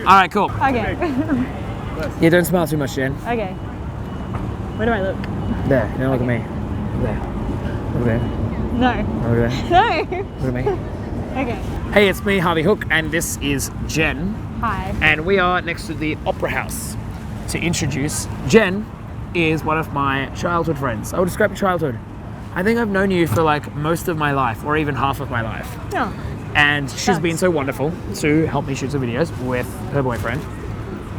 All right, cool. Okay. Yeah, don't smile too much, Jen. Okay. Where do I look? There, now look at me. There. Look there. No. Look there. No. Look at me. Okay. Hey, it's me, Harvey Hooke, and this is Jen. Hi. And we are next to the Opera House. To introduce, Jen is one of my childhood friends. I would describe your childhood. I think I've known you for like most of my life, or even half of my life. Oh. And she's been so wonderful to help me shoot some videos with her boyfriend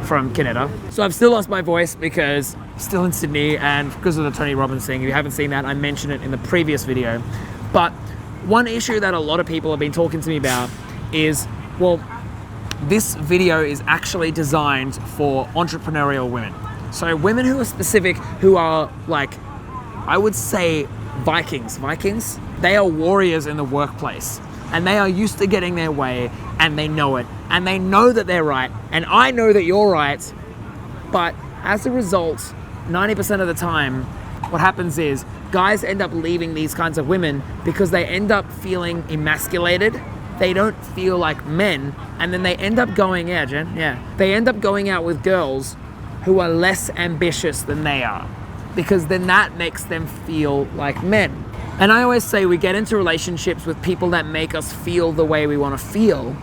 from Canada. So I've still lost my voice because I'm still in Sydney and because of the Tony Robbins thing. If you haven't seen that, I mentioned it in the previous video. But one issue that a lot of people have been talking to me about is, well, this video is actually designed for entrepreneurial women. So women who are specific, who are like, I would say Vikings. They are warriors in the workplace and they are used to getting their way and they know it. And they know that they're right. And I know that you're right. But as a result, 90% of the time, what happens is guys end up leaving these kinds of women because they end up feeling emasculated. They don't feel like men, and then they end up going out, Jen. Yeah. They end up going out with girls who are less ambitious than they are, because then that makes them feel like men. And I always say we get into relationships with people that make us feel the way we want to feel.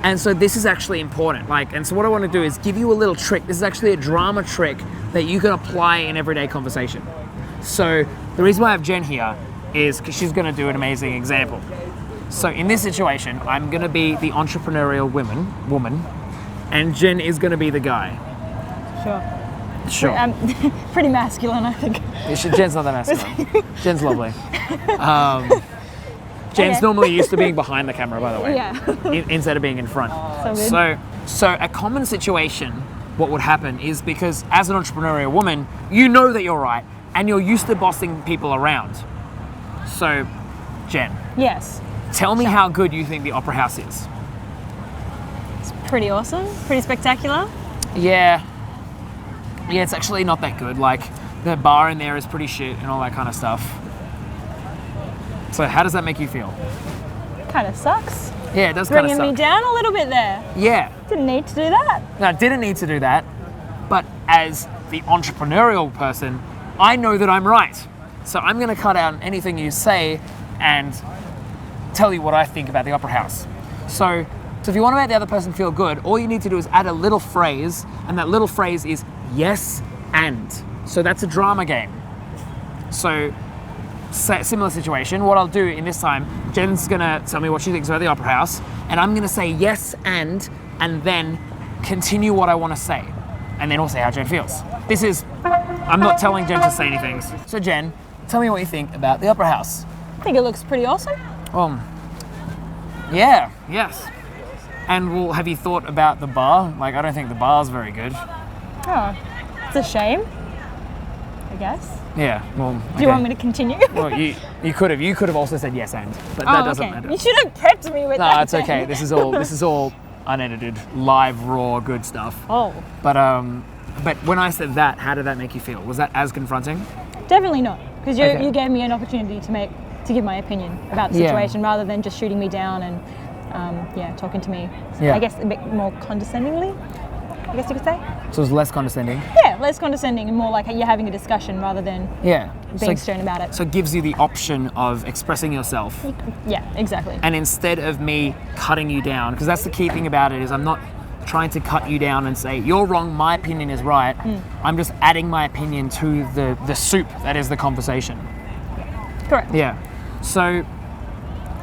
And so this is actually important. And so what I want to do is give you a little trick. This is actually a drama trick that you can apply in everyday conversation. So the reason why I have Jen here is because she's going to do an amazing example. So in this situation, I'm going to be the entrepreneurial woman, and Jen is going to be the guy. Sure. Pretty masculine, I think. Jen's not that masculine. Jen's lovely. Jen's normally used to being behind the camera, by the way. Yeah. Instead of being in front. So good. So a common situation, what would happen is, because as an entrepreneurial woman, you know that you're right, and you're used to bossing people around. So, Jen. Yes. Tell me how good you think the Opera House is. It's pretty awesome, pretty spectacular. Yeah, it's actually not that good. Like, the bar in there is pretty shit and all that kind of stuff. So how does that make you feel? Kind of sucks. Yeah, it does kind of suck. Bringing me down a little bit there. Yeah. Didn't need to do that. No, I didn't need to do that. But as the entrepreneurial person, I know that I'm right. So I'm going to cut out anything you say and tell you what I think about the Opera House. So if you want to make the other person feel good, all you need to do is add a little phrase, and that little phrase is yes and. So that's a drama game. So similar situation, what I'll do in this time, Jen's gonna tell me what she thinks about the Opera House, and I'm gonna say yes and then continue what I want to say, and then we'll see how Jen feels. I'm not telling Jen to say anything. So Jen, tell me what you think about the Opera House. I think it looks pretty awesome. Yes. And well, have you thought about the bar? Like, I don't think the bar's very good. Oh, it's a shame, I guess. Yeah, well, okay. Do you want me to continue? Well, you could have also said yes and, but that doesn't matter. You should have prepped me with that. No, it's okay. This is all unedited, live, raw, good stuff. Oh. But when I said that, how did that make you feel? Was that as confronting? Definitely not, because you gave me an opportunity to give my opinion about the situation rather than just shooting me down and talking to me. Yeah. I guess a bit more condescendingly, I guess you could say. So it was less condescending? Yeah, less condescending and more like you're having a discussion rather than being stern about it. So it gives you the option of expressing yourself. Yeah, exactly. And instead of me cutting you down, because that's the key thing about it, is I'm not trying to cut you down and say, you're wrong, my opinion is right. I'm just adding my opinion to the soup that is the conversation. Correct. Yeah. So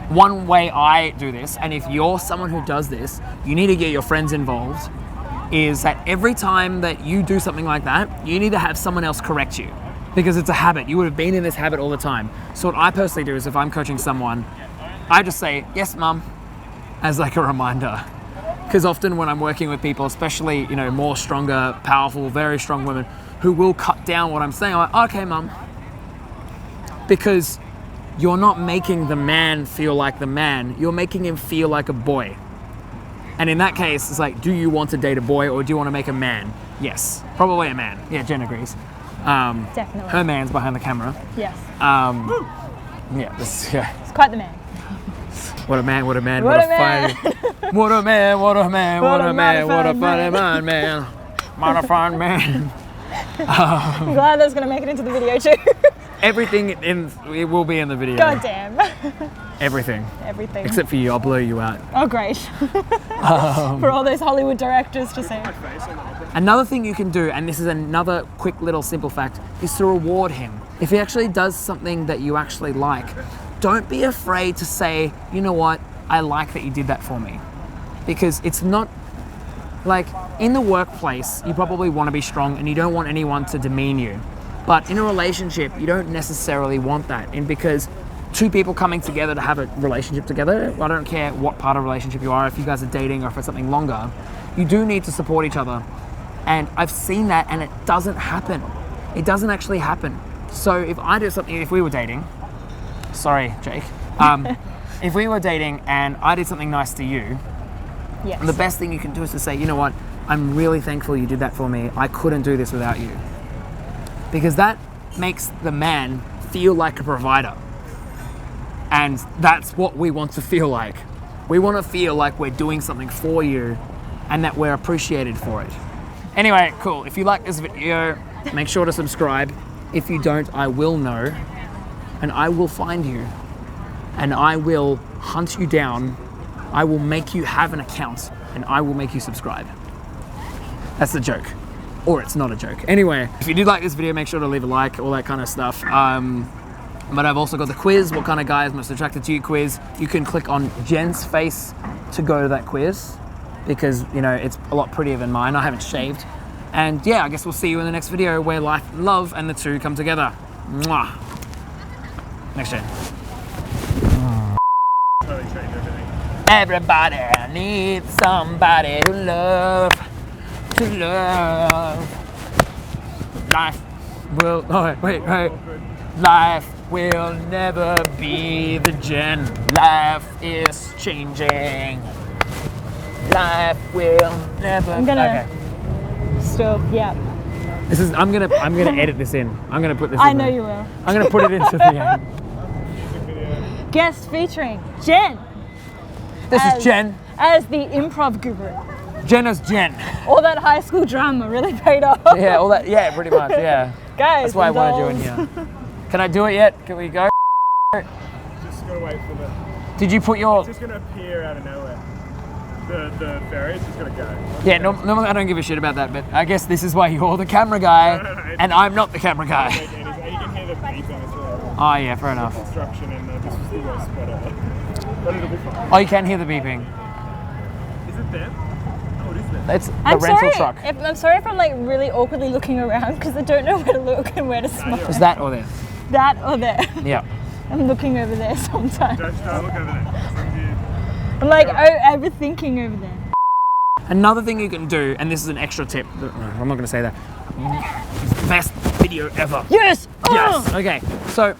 one way I do this, and if you're someone who does this, you need to get your friends involved, is that every time that you do something like that, you need to have someone else correct you, because it's a habit. You would have been in this habit all the time. So what I personally do is, if I'm coaching someone, I just say, yes, mum, as like a reminder. Because often when I'm working with people, especially, more stronger, powerful, very strong women who will cut down what I'm saying, I'm like, okay, mum. Because you're not making the man feel like the man, you're making him feel like a boy. And in that case, it's like, do you want to date a boy or do you want to make a man? Yes, probably a man. Yeah, Jen agrees. Definitely. Her man's behind the camera. Yes. It's quite the man. What a man, what a What a fighter. What a man, what a man, what a man, what a modified funny man. Modified man. I'm glad that's going to make it into the video too. Everything it will be in the video. God damn. Everything. Everything. Except for you, I'll blur you out. Oh, great. For all those Hollywood directors to say. Another thing you can do, and this is another quick little simple fact, is to reward him. If he actually does something that you actually like, don't be afraid to say, you know what, I like that you did that for me. Because it's not, like, in the workplace, you probably want to be strong and you don't want anyone to demean you. But in a relationship, you don't necessarily want that. And because two people coming together to have a relationship together, I don't care what part of a relationship you are, if you guys are dating or for something longer, you do need to support each other. And I've seen that and it doesn't happen. It doesn't actually happen. So if I do something, if we were dating, sorry, Jake, if we were dating and I did something nice to you, yes. the best thing you can do is to say, you know what, I'm really thankful you did that for me. I couldn't do this without you. Because that makes the man feel like a provider. And that's what we want to feel like. We want to feel like we're doing something for you and that we're appreciated for it. Anyway, cool. If you like this video, make sure to subscribe. If you don't, I will know. And I will find you. And I will hunt you down. I will make you have an account. And I will make you subscribe. That's the joke. Or it's not a joke. Anyway, if you do like this video, make sure to leave a like, all that kind of stuff. But I've also got the quiz, what kind of guy is most attracted to you quiz. You can click on Jen's face to go to that quiz because, you know, it's a lot prettier than mine. I haven't shaved. And yeah, I guess we'll see you in the next video where life and love and the two come together. Mwah. Next Jen. Everybody needs somebody to love. To love. Life will, oh wait. Life will never be the Jen. Life is changing. Life will never. I'm gonna stop. Yeah. This is. I'm gonna edit this in. I'm gonna put this. I in know there. you will. I'm gonna put it into the end. Guest featuring Jen. This is Jen. As the improv guru. Jen as Jen. All that high school drama really paid off. Yeah, all that. Yeah, pretty much. Yeah. Guys, that's why I wanted you in here. Can I do it yet? Can we go? Just gotta wait for the. Did you put your? It's just gonna appear out of nowhere. The ferry's just gonna go. Yeah, normally I don't give a shit about that, but I guess this is why you're the camera guy, No, and I'm not the camera guy. You can hear the beeping as well. Oh yeah, fair enough. Construction and this was the worst, but it'll be fine. Oh, you can hear the beeping. Is it them? Oh, it is them. It's the I'm rental sorry. truck. I'm sorry if I'm like really awkwardly looking around because I don't know where to look and where to smile. Is that or there? That or there. Yeah. I'm looking over there sometimes. Don't look over there. I'm like overthinking over there. Another thing you can do, and this is an extra tip. No, I'm not going to say that. Best video ever. Yes. Yes. Okay. So